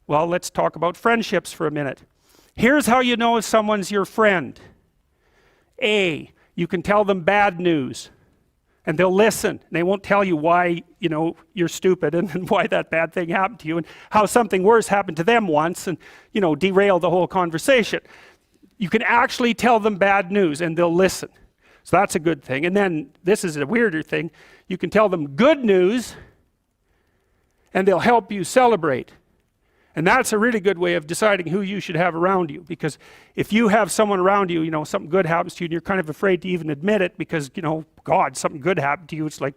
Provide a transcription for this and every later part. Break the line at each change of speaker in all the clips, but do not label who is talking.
Well, let's talk about friendships for a minute. Here's how you know if someone's your friend. A, you can tell them bad news and they'll listen. They won't tell you why, you're stupid and why that bad thing happened to you and how something worse happened to them once and, derail the whole conversation. You can actually tell them bad news and they'll listen. So that's a good thing. And then this is a weirder thing. You can tell them good news and they'll help you celebrate. And that's a really good way of deciding who you should have around you. Because if you have someone around you, something good happens to you and you're kind of afraid to even admit it because, God, something good happened to you. It's like,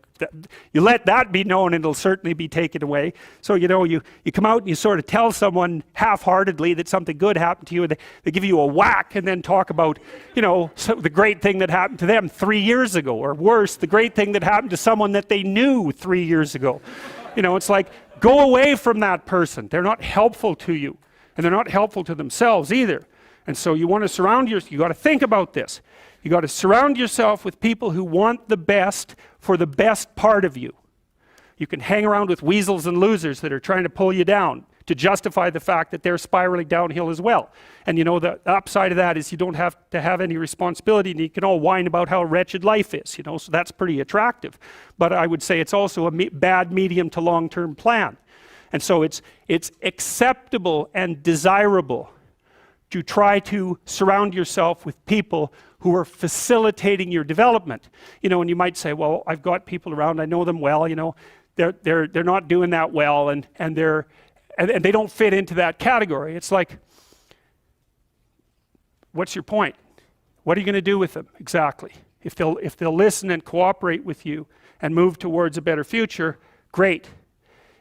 you let that be known and it'll certainly be taken away. So, you come out and you sort of tell someone half-heartedly that something good happened to you and they give you a whack and then talk about, the great thing that happened to them 3 years ago. Or worse, the great thing that happened to someone that they knew 3 years ago. It's like, go away from that person. They're not helpful to you. And they're not helpful to themselves either. And so you want to surround yourself, you got to think about this. You got to surround yourself with people who want the best for the best part of you. You can hang around with weasels and losers that are trying to pull you down to justify the fact that they're spiraling downhill as well. And the upside of that is you don't have to have any responsibility and you can all whine about how wretched life is, so that's pretty attractive. But I would say it's also a bad medium to long-term plan. And so it's acceptable and desirable to try to surround yourself with people who are facilitating your development. And you might say, well, I've got people around, I know them well, they're not doing that well and they don't fit into that category. It's like, what's your point? What are you going to do with them exactly? If they'll listen and cooperate with you and move towards a better future, great.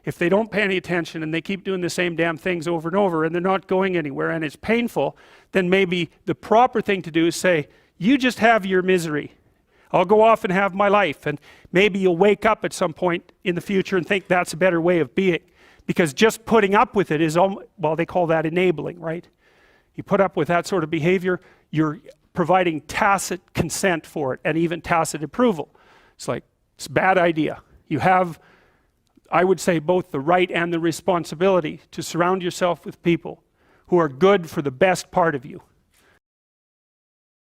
If they don't pay any attention and they keep doing the same damn things over and over and they're not going anywhere and it's painful, then maybe the proper thing to do is say, you just have your misery. I'll go off and have my life. And maybe you'll wake up at some point in the future and think that's a better way of being. Because just putting up with it is, well, they call that enabling, right? You put up with that sort of behavior, you're providing tacit consent for it and even tacit approval. It's like, it's a bad idea. You have, I would say, both the right and the responsibility to surround yourself with people who are good for the best part of you.